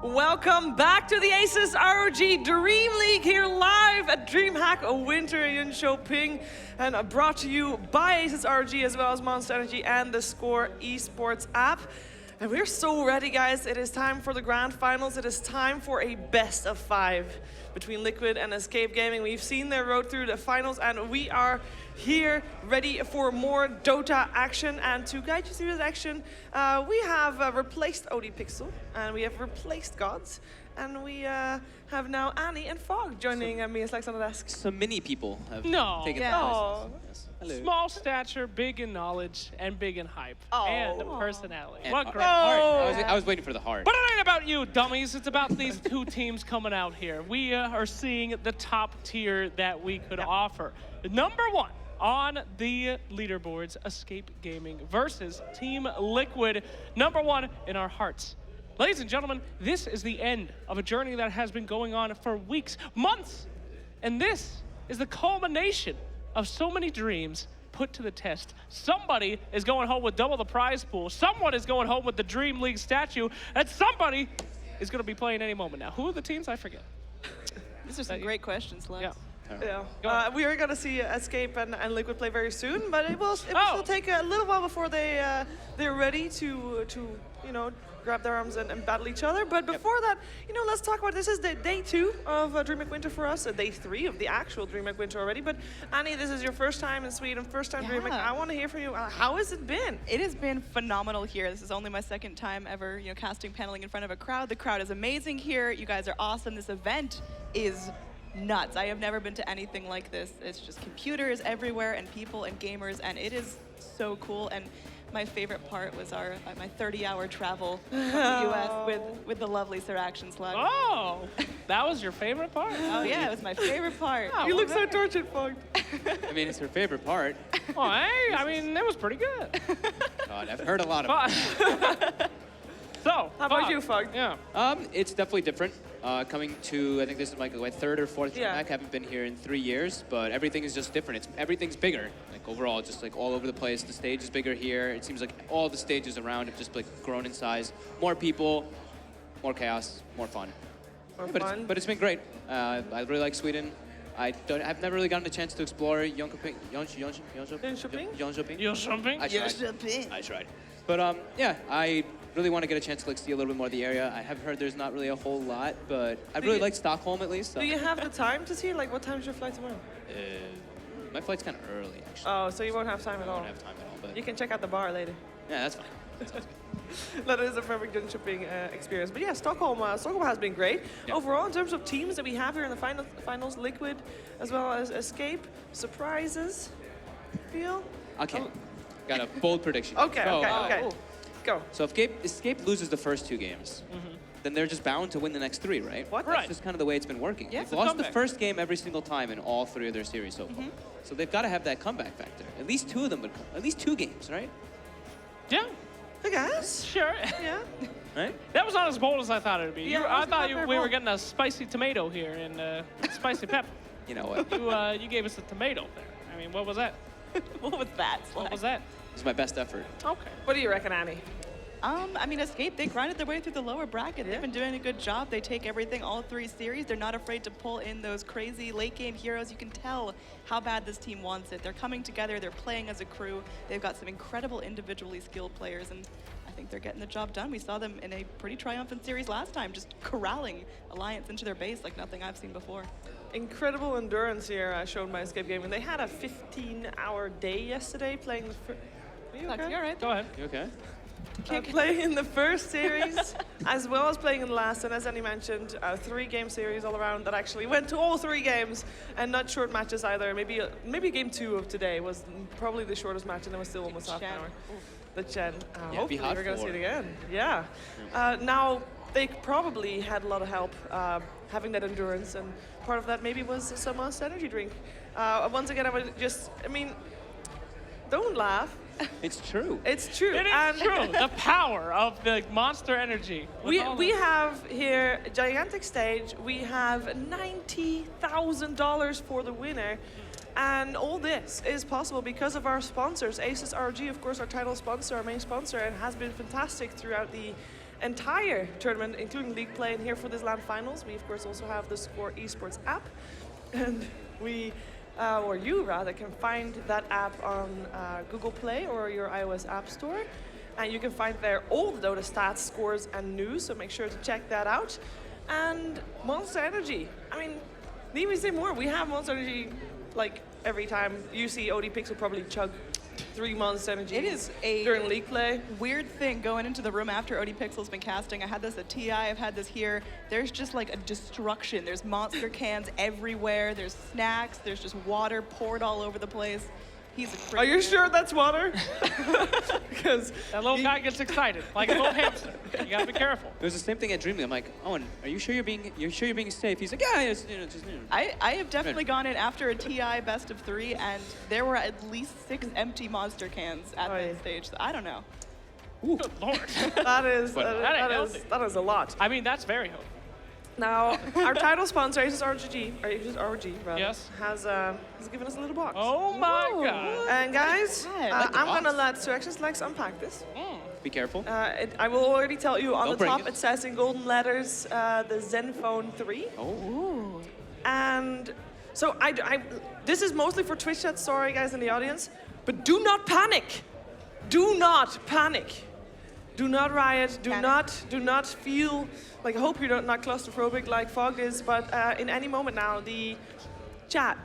Welcome back to the ASUS ROG Dream League here live at DreamHack Winter in Jönköping, and brought to you by ASUS ROG as well as Monster Energy and theScore esports app. And we're so ready, guys. It is time for the grand finals. It is time for a best of 5 between Liquid and Escape Gaming. We've seen their road through the finals, and we are here ready for more Dota action. And to guide you through this action, we have replaced OD Pixel, and we have replaced Gods, and we have now Annie and Fog joining me as Lex on the desk. So many people have taken Yeah. the yes. Hello. Small stature, big in knowledge, and big in hype, and personality. And What great heart. I was waiting for the heart. But it ain't about you, dummies. It's about these two teams coming out here. We are seeing the top tier that we could offer. Number 1 on the leaderboards, Escape Gaming versus Team Liquid. Number 1 in our hearts. Ladies and gentlemen, this is the end of a journey that has been going on for weeks, months. And this is the culmination of so many dreams put to the test. Somebody is going home with double the prize pool. Someone is going home with the Dream League statue. And somebody is going to be playing any moment now. Who are the teams? I forget. These are some great questions, Lex. Yeah. Yeah, we are going to see Escape and Liquid play very soon, but it will still take a little while before they're ready to you know, grab their arms and battle each other. But before that, you know, let's talk about this is the day 2 of DreamHack Winter for us, day 3 of the actual DreamHack Winter already. But Annie, this is your first time in Sweden, first time DreamHack. I want to hear from you. How has it been? It has been phenomenal here. This is only my second time ever, you know, casting paneling in front of a crowd. The crowd is amazing here. You guys are awesome. This event is nuts. I have never been to anything like this. It's just computers everywhere and people and gamers, and it is so cool. And my favorite part was my 30-hour travel from the US with the lovely Sir Action Slug. Oh, that was your favorite part? Oh yeah, it was my favorite part. Oh, You look so tortured, Fog. I mean, it's her favorite part. Oh, hey, I mean, it was pretty good. God, I've heard a lot of it. So, How about you, Fog? Yeah. It's definitely different. Coming to, I think this is like my 3rd or 4th Yeah. DreamHack. Haven't been here in 3 years, but everything is just different. Everything's bigger. Like overall, just like all over the place. The stage is bigger here. It seems like all the stages around have just like grown in size. More people, more chaos, more fun. But it's been great. I really like Sweden. I've never really gotten a chance to explore Jönköping. I tried. But yeah, I really want to get a chance to like see a little bit more of the area. I have heard there's not really a whole lot, but I really like Stockholm at least. So. Do you have the time to see? Like, what time is your flight tomorrow? My flight's kind of early, actually. Oh, so you won't have time at all. I won't have time at all, but You can check out the bar later. yeah, that's fine. That sounds good. That is a perfect Jönköping experience. But yeah, Stockholm has been great. Yeah. Overall, in terms of teams that we have here in the finals, Liquid as well as Escape, surprises, feel? Okay, got a bold prediction. Okay, So, okay. Go. So if Escape loses the first 2 games, then they're just bound to win the next 3, right? What? That's just kind of the way it's been working. Yeah, They've it's a lost the comeback. first game every single time in all 3 of their series so far. So they've got to have that comeback factor. At least 2 of them would come. At least 2 games, right? Yeah, I guess. sure. Yeah. Right? That was not as bold as I thought it would be. Yeah, I it was thought not very we were bold. getting a spicy tomato here and spicy pepper. You know what? You gave us a tomato there. I mean, what was that? What was that? What was that? It's my best effort. Okay. What do you reckon, Annie? I mean, Escape, they grinded their way through the lower bracket. They've been doing a good job. They take everything, all 3 series. They're not afraid to pull in those crazy late game heroes. You can tell how bad this team wants it. They're coming together. They're playing as a crew. They've got some incredible individually skilled players, and I think they're getting the job done. We saw them in a pretty triumphant series last time, just corralling Alliance into their base like nothing I've seen before. Incredible endurance here shown by Escape Gaming. They had a 15-hour day yesterday playing the. Are you Lex, okay? you all right? Go ahead. You okay? playing in the first series, as well as playing in the last, and as Annie mentioned, a 3-game series all around that actually went to all 3 games, and not short matches either. Maybe game 2 of today was probably the shortest match, and it was still almost half an hour. The Chen. Hopefully we're going to see it again. Yeah. Now, they probably had a lot of help having that endurance, and part of that maybe was some Monster Energy drink. Once again, I mean, don't laugh. It's true. It's true. It is true. The power of the Monster Energy. We have here a gigantic stage. We have $90,000 for the winner. And all this is possible because of our sponsors. ASUS ROG, of course, our title sponsor, our main sponsor, and has been fantastic throughout the entire tournament, including league play. And here for this LAN finals, we of course also have the theScore esports app. And we, or you rather, can find that app on Google Play or your iOS App Store. And you can find there all the Dota stats, scores, and news, so make sure to check that out. And Monster Energy. I mean, need me to say more? We have Monster Energy like every time you see OD Pixel probably chug 3 Monster Energy. It is a during league play. Weird thing going into the room after OD Pixel's been casting. I had this at TI, I've had this here. There's just like a destruction. There's monster cans everywhere. There's snacks. There's just water poured all over the place. He's a crazy Are you sure that's water? Because that little guy gets excited, like a little hamster. You gotta be careful. It was the same thing at DreamLeague. I'm like, Owen, are you sure you're being safe? He's like, yeah, it's, just. I have definitely gone in after a TI best of 3, and there were at least 6 empty monster cans at that stage. So I don't know. Good Lord. that is that a lot. I mean, that's very healthy. Now, our title sponsor, ASUS ROG, rather, Yes. has given us a little box. Oh my God. And guys, Like I'm gonna let Surex Lex unpack this. Be careful. I will already tell you on Don't the break top it. it says in golden letters the Zenfone 3. Oh. And so this is mostly for Twitch chat, sorry guys in the audience, but do not panic. Do not panic. Do not riot, do not feel, like I hope you're not claustrophobic like Fog is, but in any moment now, the chat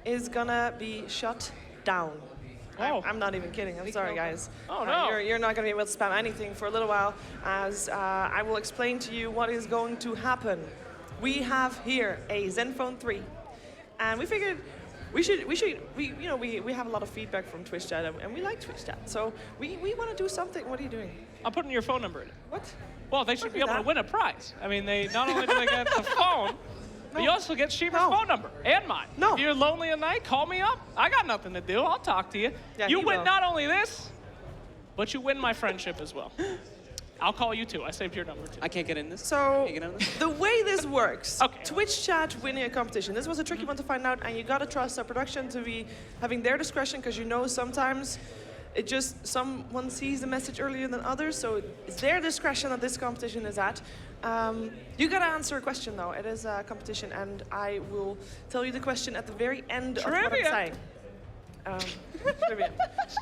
is gonna be shut down. Oh. I'm not even kidding, I'm sorry guys. Oh no. You're not gonna be able to spam anything for a little while, as I will explain to you what is going to happen. We have here a Zenfone 3, and we figured we have a lot of feedback from Twitch chat, and we like Twitch chat, so we want to do something. What are you doing? I'm putting your phone number in it. What? Well, they should be able to that. win a prize. I mean, they not only do they get the phone, but you also get Shiva's phone number and mine. No. If you're lonely at night, call me up. I got nothing to do. I'll talk to you. Yeah, you he win will. not only this, but you win my friendship as well. I'll call you too. I saved your number too. I can't get in this. So, Can't get on this? the way this works, Okay. Twitch chat winning a competition. This was a tricky one to find out, and you gotta trust our production to be having their discretion, because you know sometimes it just, someone sees the message earlier than others, so it's their discretion that this competition is at. You gotta answer a question though. It is a competition, and I will tell you the question at the very end of what I'm Trivia. saying. Trivia.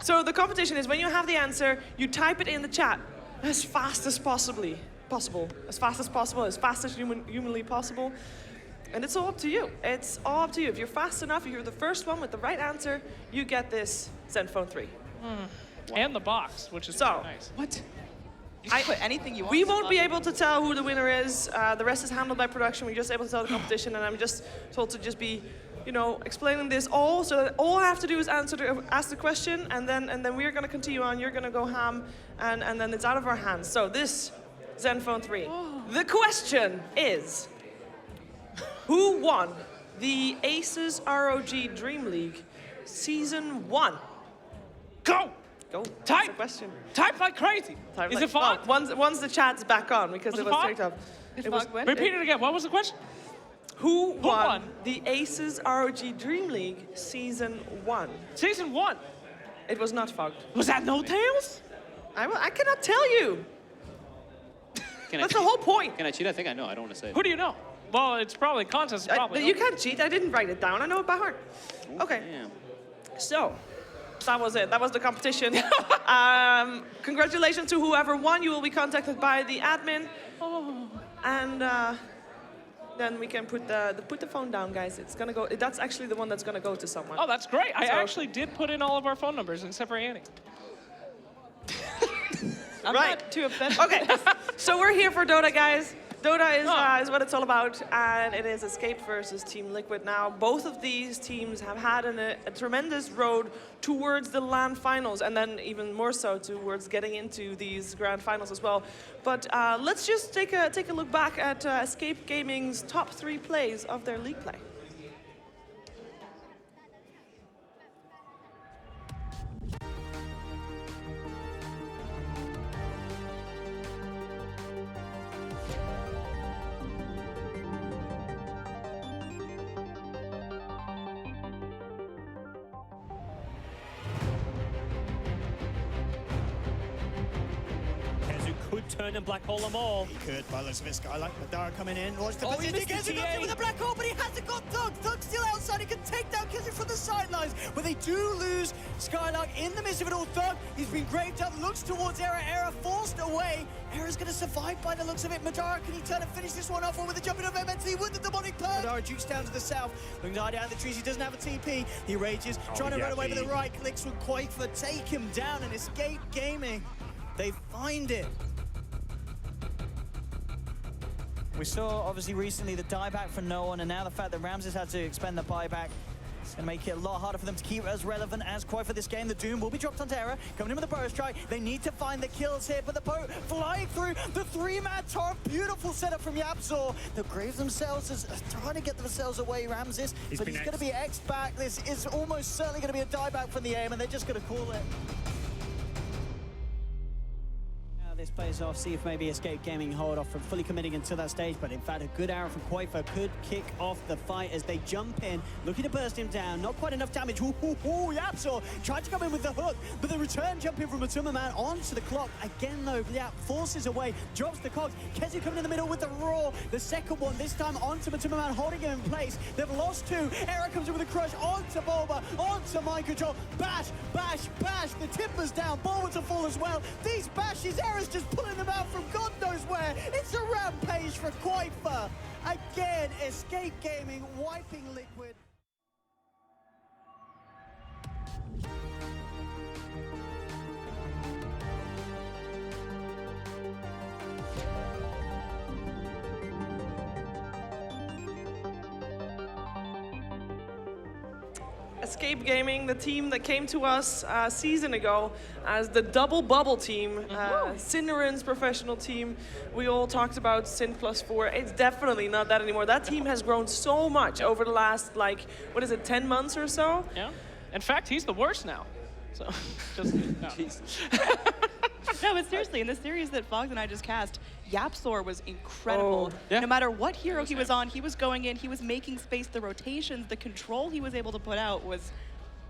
So the competition is when you have the answer, you type it in the chat as fast as possible, as fast as humanly possible. And it's all up to you. It's all up to you. If you're fast enough, if you're the first one with the right answer, you get this Zenfone 3. And the box, which is So, pretty nice. What? You can put anything you want. We in the won't be button. able to tell who the winner is. The rest is handled by production. We're just able to tell the competition, and I'm just told to just be, explaining this all, so that all I have to do is ask the question, and then we're gonna continue on. You're gonna go ham, and then it's out of our hands. So this Zenfone 3. The question is, who won the ASUS ROG DreamLeague Season 1? Go! Go. Type. That's the question. Type like crazy. Type Is like- it fun? well, once the chat's back on, because Was it it was fun? straight up. Did It was, Fog win? Repeat it again. What was the question? who won won? the ASUS ROG DreamLeague Season 1? Season 1. It was not Fogged. Was that No Tails? I cannot tell you. Can I That's the cheat? whole point. Can I cheat? I think I know. I don't want to say it. Who do you know? Well, it's probably contest. Is probably You can't cheat. I didn't write it down. I know it by heart. Okay. Damn. So, that was it. That was the competition. Congratulations to whoever won. You will be contacted by the admin. And then we can put the phone down, guys. It's gonna go. That's actually the one that's gonna go to someone. Oh, that's great. I So- actually did put in all of our phone numbers except for Annie. I'm Right. not too upset. Okay, so we're here for Dota, guys. Dota is what it's all about, and it is Escape versus Team Liquid. Now, both of these teams have had a tremendous road towards the LAN finals, and then even more so towards getting into these grand finals as well. But let's just take a look back at Escape Gaming's top 3 plays of their league play. Could turn and black hole them all. He could, by the looks of it. Skylark, Madara coming in. Watch the Oh, he position. missed the Kezu got TA. hit with a black hole, but he hasn't got Thug. Thug's still outside. He can take down Kezu from the sidelines. But they do lose Skylark in the midst of it all. Thug, he's been graved up, looks towards Era. Era forced away. Era's going to survive by the looks of it. Madara, can he turn and finish this one off? Or with a jumping of MNT with the demonic perk? Madara jukes down to the south. Looking to hide out in the trees. He doesn't have a TP. He rages, trying to run away with the right clicks from Quaifa. Take him down and Escape Gaming. They find it. We saw, obviously, recently the dieback for no one, and now the fact that Ramses had to expend the buyback. It's going to make it a lot harder for them to keep as relevant as quite for this game. The Doom will be dropped onto Era, coming in with a burst strike. They need to find the kills here, but the boat flying through the 3-man turret. Beautiful setup from YapzOr. They'll grave themselves as trying to get themselves away, Ramses, but he's going to be X'd back. This is almost certainly going to be a dieback from the aim, and they're just going to call it. This plays off, see if maybe Escape Gaming hold off from fully committing until that stage, but in fact a good arrow from Quaifa could kick off the fight as they jump in, looking to burst him down. Not quite enough damage. YapzOr tried to come in with the hook, but the return jump in from Matuma onto the clock. Again though, Yap forces away, drops the cogs. Kezu coming in the middle with the roar. The second one, this time onto Matuma, holding him in place. They've lost 2. Era comes in with a crush onto Bulba, onto Mind Control. Bash, bash, bash. The tipper's down. Bulba to fall as well. These bashes, Era's just pulling them out from God knows where. It's a rampage for Quaifa. Again, Escape Gaming wiping Liquid. Escape Gaming, the team that came to us a season ago as the double bubble team, Cinderen's professional team. We all talked about Sin +4. It's definitely not that anymore. That team has grown so much over the last, like, what is it, 10 months or so? Yeah. In fact, he's the worst now. So, just, no. No, but seriously, in the series that Fox and I just cast, YapzOr was incredible. Oh, yeah. No matter what hero he was on, he was going in, he was making space, the rotations, the control he was able to put out was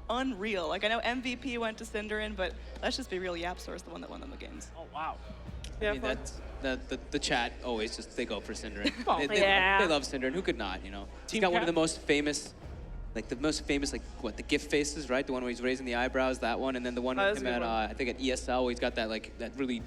unreal. Like, I know MVP went to Cinderin, but let's just be real, YapzOr is the one that won them the games. Oh, wow. Yeah, I mean, that's the chat always just, they go for Cinderin. Oh, yeah. They love Cinderin. Who could not, you know? He's Team got one of Cap? the most famous, like what, the GIF faces, right? The one where he's raising the eyebrows, that one, and then the one Oh, with that's him a at, good one. I think at ESL, where he's got that, like, that really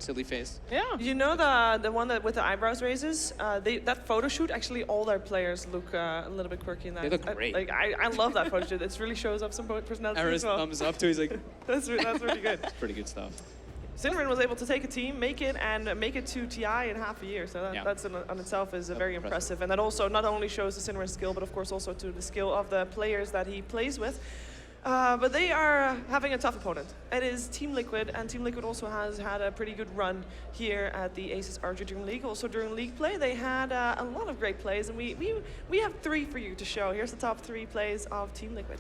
silly face. Yeah. You know the one that with the eyebrows raises? That photo shoot, actually all their players look a little bit quirky in that. They look great. I love that photo shoot. It really shows up some personality Era's as well. thumbs up, too. He's like, That's really good. pretty good stuff. Cinderin was able to take a team, make it to TI in half a year. So Yeah. that's on itself is very impressive. impressive. And that also not only shows the Cinderin skill, but of course also to the skill of the players that he plays with. But they are having a tough opponent. It is Team Liquid, and Team Liquid also has had a pretty good run here at the ASUS ROG DreamLeague. Also during league play, they had a lot of great plays, and we have 3 for you to show. Here's the top 3 plays of Team Liquid.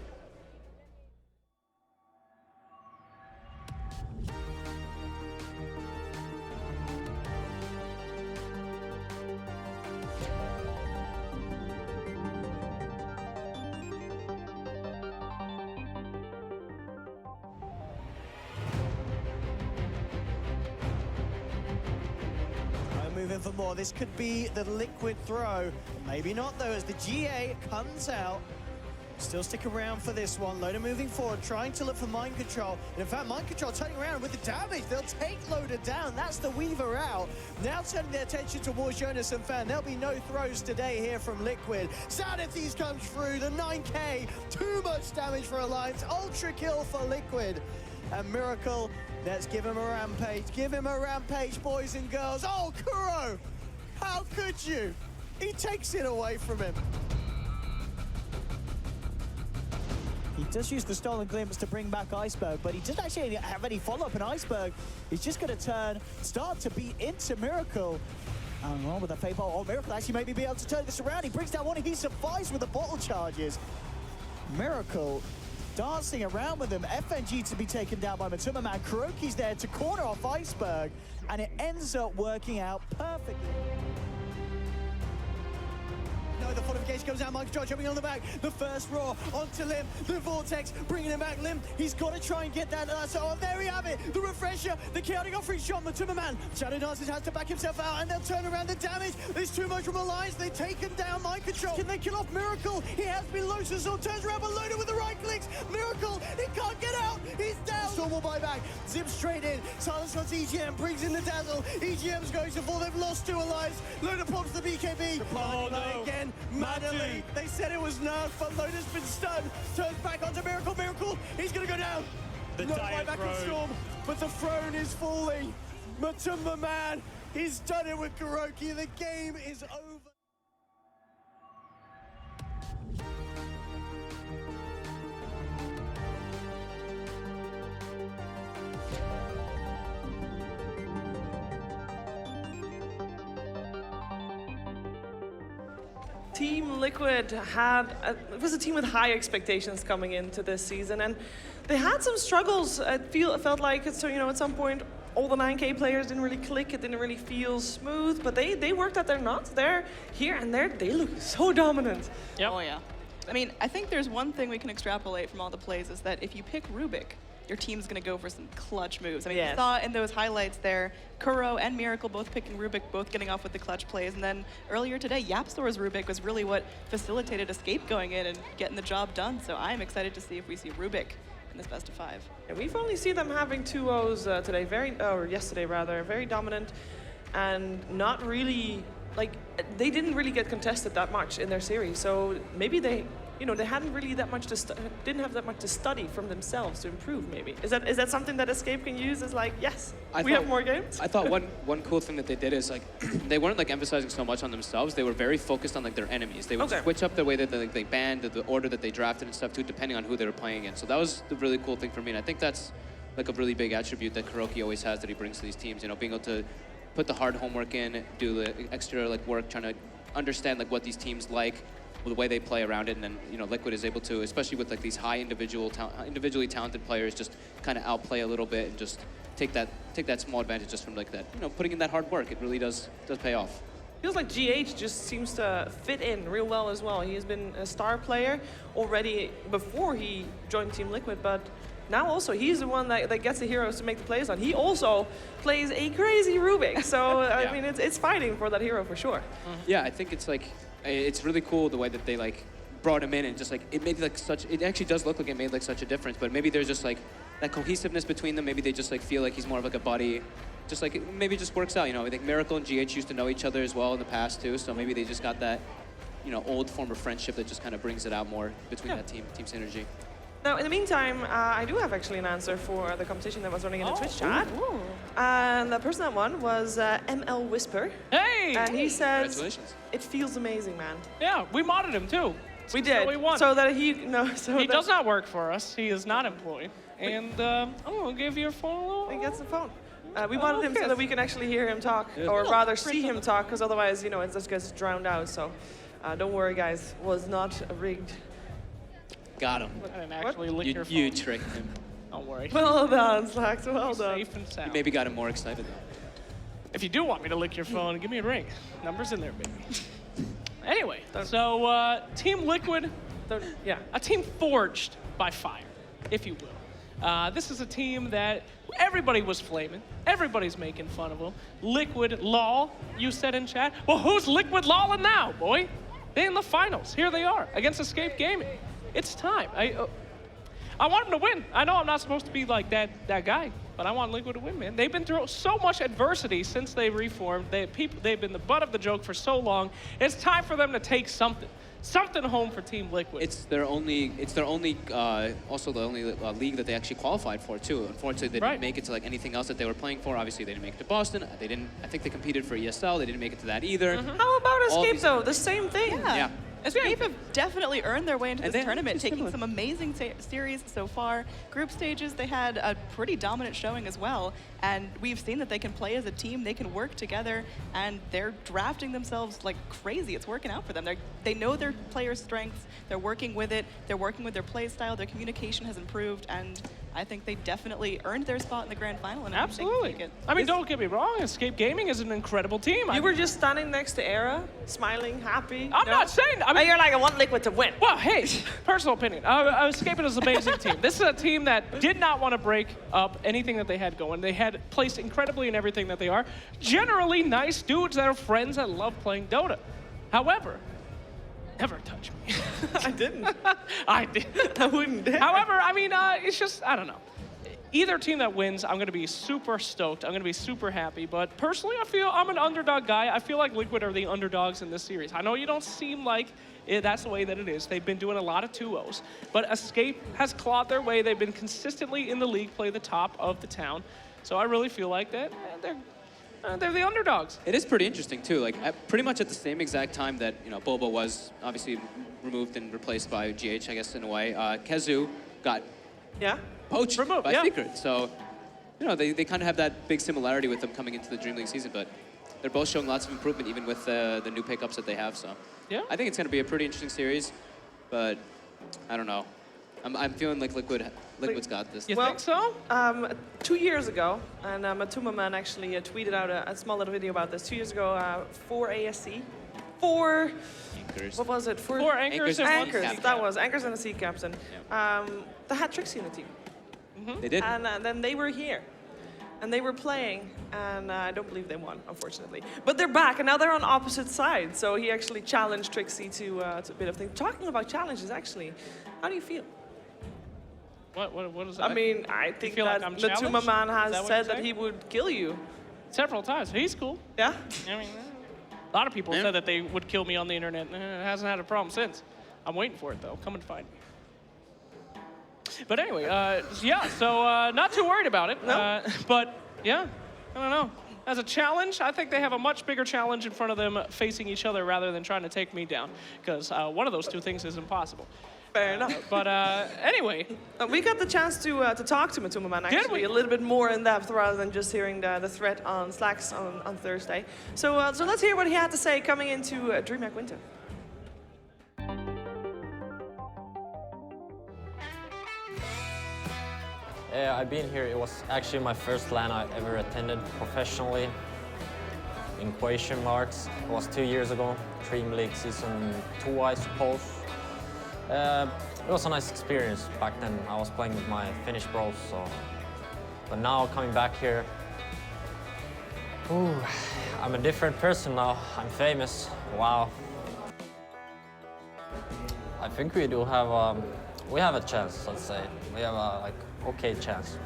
Moving for more. This could be the Liquid throw. Maybe not though, as the GA comes out. Still stick around for this one. Loader moving forward, trying to look for Mind Control. And in fact, Mind Control turning around with the damage. They'll take Loader down. That's the Weaver out. Now turning their attention towards Jonas and Fan. There'll be no throws today here from Liquid. Sanities comes through. The 9K. Too much damage for Alliance. Ultra kill for Liquid. And Miracle, Let's give him a rampage. Give him a rampage, boys and girls. Oh, Kuro! How could you? He takes it away from him. He does use the stolen glimpse to bring back Iceberg, but he doesn't actually have any follow-up in Iceberg. He's just going to start to beat into Miracle. And on with a fake ball. Oh, Miracle actually maybe be able to turn this around. He brings down one, and he survives with the bottle charges. Miracle dancing around with him. FNG to be taken down by Matuma Man. Kuroki's there to corner off Iceberg, and it ends up working out perfectly. No, the fortification goes down. Mike's jumping on the back. The first roar onto Lim. The Vortex bringing him back. Lim, he's got to try and get that. So there we have it. The refresher, the chaotic offering shot. Matuma Man. Shadow Dancers has to back himself out, and they'll turn around the damage. There's too much from Alliance. They've taken down Mind Control. Can they kill off Miracle? He has been Lotus, so turns around, but loaded with the right clicks. Miracle, he can't get out. He's down. Storm will buy back. Zip straight in. Silence shots EGM, brings in the dazzle. EGM's going to fall. They've lost 2 allies. Loader pops the BKB. Oh, no. Again. Madeline, they said it was nerfed, but Loda's been stunned. Turns back onto Miracle. Miracle, he's gonna go down. The no giant back throne. on Storm, but the throne is falling. Matuma Man, he's done it with Kuroki. The game is over. Team Liquid it was a team with high expectations coming into this season, and they had some struggles. It felt like at some point all the 9K players didn't really click. It didn't really feel smooth, but they worked out their knots. They're here and there. They look so dominant. Yep. Oh yeah. I mean, I think there's one thing we can extrapolate from all the plays is that if you pick Rubik, your team's going to go for some clutch moves. I mean, Yes. you saw in those highlights there, Kuro and Miracle both picking Rubik, both getting off with the clutch plays. And then earlier today, Yapstor's Rubik was really what facilitated Escape going in and getting the job done. So I'm excited to see if we see Rubik in this best of 5. Yeah, we've only seen them having 2-0s today, or yesterday rather, very dominant, and not really, they didn't really get contested that much in their series. So maybe they hadn't really didn't have that much to study from themselves to improve. Maybe is that something that Escape can use? Is yes, we have more games. I thought one cool thing that they did is they weren't emphasizing so much on themselves. They were very focused on their enemies. They would switch up the way that they banned, the order that they drafted and stuff too, depending on who they were playing in. So that was the really cool thing for me, and I think that's a really big attribute that Kuroki always has that he brings to these teams. Being able to put the hard homework in, do the extra work, trying to understand what these teams like, the way they play around it, and then Liquid is able to, especially with these high individually talented players, just kind of outplay a little bit and just take that small advantage just from that putting in that hard work. It really does pay off. Feels like GH just seems to fit in real well as well. He has been a star player already before he joined Team Liquid, but now also he's the one that gets the heroes to make the plays on. He also plays a crazy Rubik, so I mean it's fighting for that hero for sure. Yeah, I think it's really cool the way that they brought him in, and just it made it actually does look like it made such a difference. But maybe there's just that cohesiveness between them. Maybe they just feel like he's more of a buddy. Just maybe it just works out. I think Miracle and GH used to know each other as well in the past too. So maybe they just got that old form of friendship that just kind of brings it out more between that team synergy. Now, in the meantime, I do have actually an answer for the competition that was running in the Twitch chat. Ooh. And the person that won was ML Whisper. Hey! And he says, Congratulations. it feels amazing, man. Yeah, we modded him too. We did. So he won. So that he Does not work for us. He is not employed. And I'm going to give you a phone. He gets the phone. We wanted him so that we can actually hear him talk, or rather see him talk, because otherwise, it just gets drowned out. So don't worry, guys. Was not rigged. Got him. I didn't actually lick your phone. You tricked him. Don't worry. Well done, Slacks. Well done. Safe and sound. You maybe got him more excited though. If you do want me to lick your phone, give me a ring. Number's in there, baby. Anyway, so Team Liquid, a team forged by fire, if you will. This is a team that everybody was flaming. Everybody's making fun of them. Liquid lol, you said in chat. Well, who's Liquid lolling now, boy? They in the finals. Here they are against Escape Gaming. It's time. I want them to win. I know I'm not supposed to be like that guy, but I want Liquid to win, man. They've been through so much adversity since they reformed. They've been the butt of the joke for so long. It's time for them to take something home for Team Liquid. It's their only also the only league that they actually qualified for too. Unfortunately, they didn't make it to like anything else that they were playing for. Obviously, they didn't make it to Boston. I think they competed for ESL. They didn't make it to that either. How about Escape though? The same thing. Yeah. Escape have definitely earned their way into this tournament, it's taking similar. some amazing series so far. Group stages, they had a pretty dominant showing as well, and we've seen that they can play as a team, they can work together, and they're drafting themselves like crazy. It's working out for them. They know their players' strengths, they're working with it, they're working with their play style, their communication has improved, and I think they definitely earned their spot in the grand final. And Absolutely. I think they can take it. I mean, don't get me wrong, Escape Gaming is an incredible team. You were just standing next to Era, smiling, happy. I'm not saying. I mean, You're like, I want Liquid to win. well, hey, personal opinion. Escape is an amazing team. This is a team that did not want to break up anything that they had going. They had placed incredibly in everything that they are. Generally nice dudes that are friends that love playing Dota. However, never touch me. I didn't. I did. I wouldn't dare. However, I mean, it's just, I don't know. Either team that wins, I'm going to be super stoked. I'm going to be super happy. But personally, I feel I'm an underdog guy. I feel like Liquid are the underdogs in this series. I know you don't seem like that's the way that it is. They've been doing a lot of 2-0s. But Escape has clawed their way. They've been consistently in the league, play the top of the town. So I really feel like that they're the underdogs. It is pretty interesting too. Like pretty much at the same exact time that Boba was obviously removed and replaced by GH, I guess in a way. Kezu got poached by Secret. So they kind of have that big similarity with them coming into the DreamLeague season, but they're both showing lots of improvement even with the new pickups that they have. So yeah, I think it's going to be a pretty interesting series, but I don't know. I'm feeling like Liquid's got this. You think so? 2 years ago, and Matuma Man actually tweeted out a small little video about this. 2 years ago, for ASC, for Anchors. what was it? Four anchors and one Anchors. seed That was Anchors and a seed captain. They had Trixie in the team, They did. and then they were here. And they were playing, and I don't believe they won, unfortunately. But they're back, and now they're on opposite sides. So he actually challenged Trixie to a bit of things. Talking about challenges, actually, how do you feel? What is that? I mean, I think feel that like I'm Matuma challenged? Man Is has that what said you're that saying? he would kill you. Several times. He's cool. Yeah? I mean, a lot of people said that they would kill me on the internet. Hasn't had a problem since. I'm waiting for it, though. Come and find me. But anyway, yeah, so not too worried about it. No. But, yeah, I don't know. As a challenge, I think they have a much bigger challenge in front of them facing each other rather than trying to take me down. Because one of those two things is impossible. Fair enough. But anyway. We got the chance to talk to Matuma Man, actually, we? a little bit more in depth rather than just hearing the thread on Slacks on Thursday. So let's hear what he had to say coming into DreamHack Winter. Yeah, I've been here. It was actually my first LAN I ever attended professionally. In quotation marks. It was 2 years ago. DreamLeague season 2, I suppose. It was a nice experience back then. I was playing with my Finnish bros, so. But now coming back here, I'm a different person now. I'm famous. Wow. I think we do have we have a chance. Let's say we have a okay chance.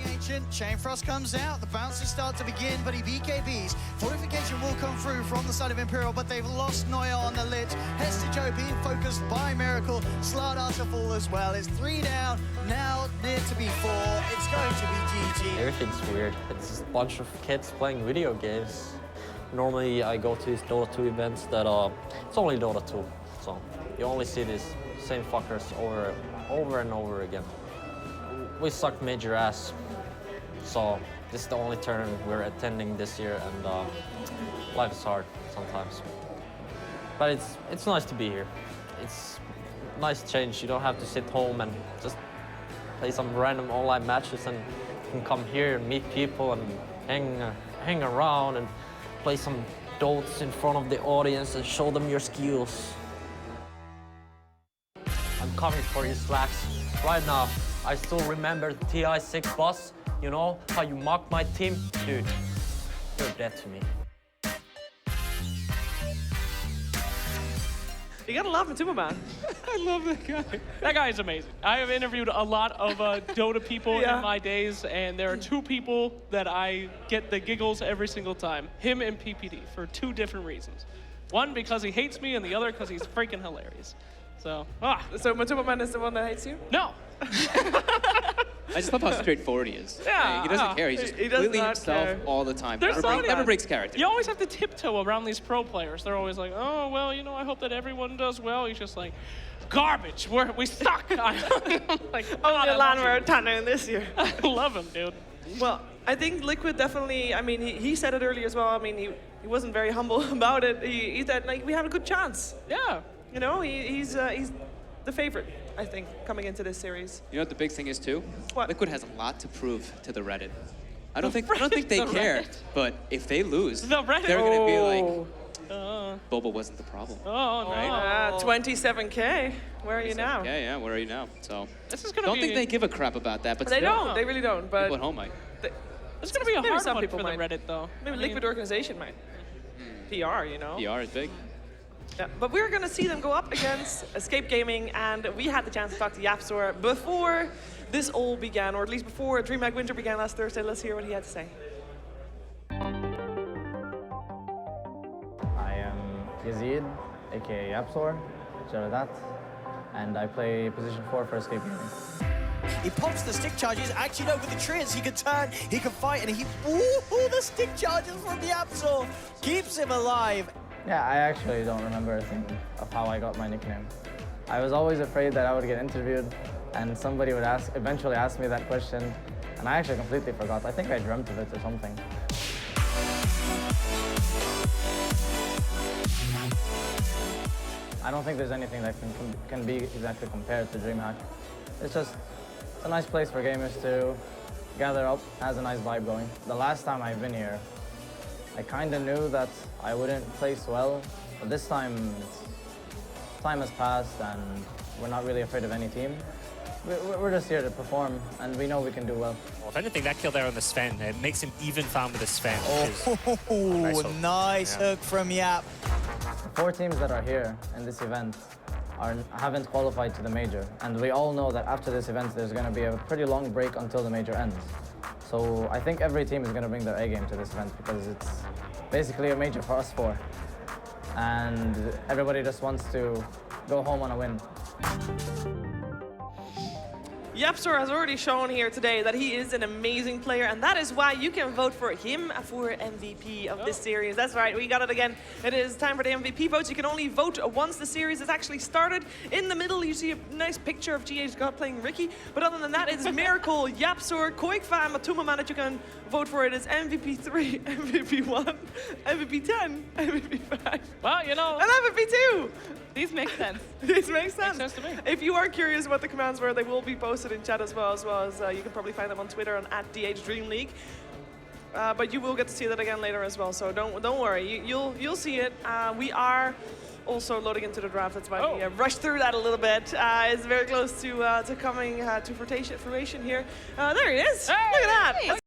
The ancient Chain Frost comes out, the bounces start to begin, but he BKBs. Fortification will come through from the side of Imperial, but they've lost Noya on the lit. Hester Joe being focused by Miracle. Slardar to fall as well. It's 3 down, now near to be 4. It's going to be GG. Everything's weird. It's a bunch of kids playing video games. Normally I go to these Dota 2 events that it's only Dota 2, so you only see these same fuckers over and over again. We sucked major ass, so this is the only tournament we're attending this year, and life is hard sometimes. But it's nice to be here. It's a nice change. You don't have to sit home and just play some random online matches, and you can come here and meet people and hang around and play some Dots in front of the audience and show them your skills. I'm coming for you, Slacks. Right now, I still remember the TI6 boss. You know, how you mocked my team? Dude, you're dead to me. You gotta love Matuma, man. I love that guy. That guy is amazing. I have interviewed a lot of Dota people Yeah. in my days, and there are two people that I get the giggles every single time. Him and PPD, for two different reasons. One, because he hates me, and the other, because he's freaking hilarious. So, So Matuma man is the one that hates you? no. I just love how straightforward he is. Yeah, He doesn't care. He's just he does completely not himself care. all the time. There's somebody- Never breaks character. You always have to tiptoe around these pro players. They're always like, oh, well, you know, I hope that everyone does well. He's just like, garbage. We suck. I'm like, Only God, I love Tanner in this year. you. I love him, dude. Well, I think Liquid definitely, I mean, he said it earlier as well. I mean, he wasn't very humble about it. He said, like, we have a good chance. Yeah. You know, he's the favorite, I think, coming into this series. You know what the big thing is too? What? Liquid has a lot to prove to the Reddit. I don't think they The care. Reddit. But if they lose, The Reddit. they're gonna be like, Oh, Boba wasn't the problem. Oh, no. Right? 27K. Where are you now? Yeah, where are you now? So This is gonna don't be. think they give a crap about that, but They still, don't. They really don't. But people at home might. It's gonna be a maybe hard some one people for the might. Reddit, though. maybe I mean, Liquid organization might. PR, you know. PR is big. Yeah, but we're going to see them go up against Escape Gaming, and we had the chance to talk to Yapstor before this all began, or at least before DreamHack Winter began last Thursday. Let's hear what he had to say. I am Yazid, aka Yapsor, Jaradat, and I play position 4 for Escape Gaming. He pops the stick charges, actually over the trees. He can turn, he can fight, and ooh, the stick charges from the Absol keeps him alive. Yeah, I actually don't remember a thing of how I got my nickname. I was always afraid that I would get interviewed and somebody would eventually ask me that question, and I actually completely forgot. I think I dreamt of it or something. I don't think there's anything that can be exactly compared to DreamHack. It's a nice place for gamers to gather up, has a nice vibe going. The last time I've been here, I kind of knew that I wouldn't place well, but this time, time has passed and we're not really afraid of any team. We're just here to perform, and we know we can do well. Well, if anything, that kill there on the Sven, it makes him even found with the Sven. Oh, nice hook from Yap. The 4 teams that are here in this event haven't qualified to the major, and we all know that after this event there's going to be a pretty long break until the major ends. So I think every team is going to bring their A game to this event because it's basically a major for us 4. And everybody just wants to go home on a win. Yapstor has already shown here today that he is an amazing player, and that is why you can vote for him for MVP of this series. That's right, we got it again. It is time for the MVP votes. You can only vote once the series has actually started. In the middle, you see a nice picture of GH God playing Ricky, but other than that, it's Miracle, Yapstor, Koikfa, and Matuma that you can vote for. It is MVP 3, MVP 1, MVP 10, MVP 5, Well, you know, and MVP 2. These make sense. This makes sense. sense to me. If you are curious what the commands were, they will be posted in chat as well as you can probably find them on Twitter on @DHDreamLeague. But you will get to see that again later as well. So don't worry, you'll see it. We are also loading into the draft. That's why we rushed through that a little bit. It's very close to coming to fruition here. There he is. Look at that.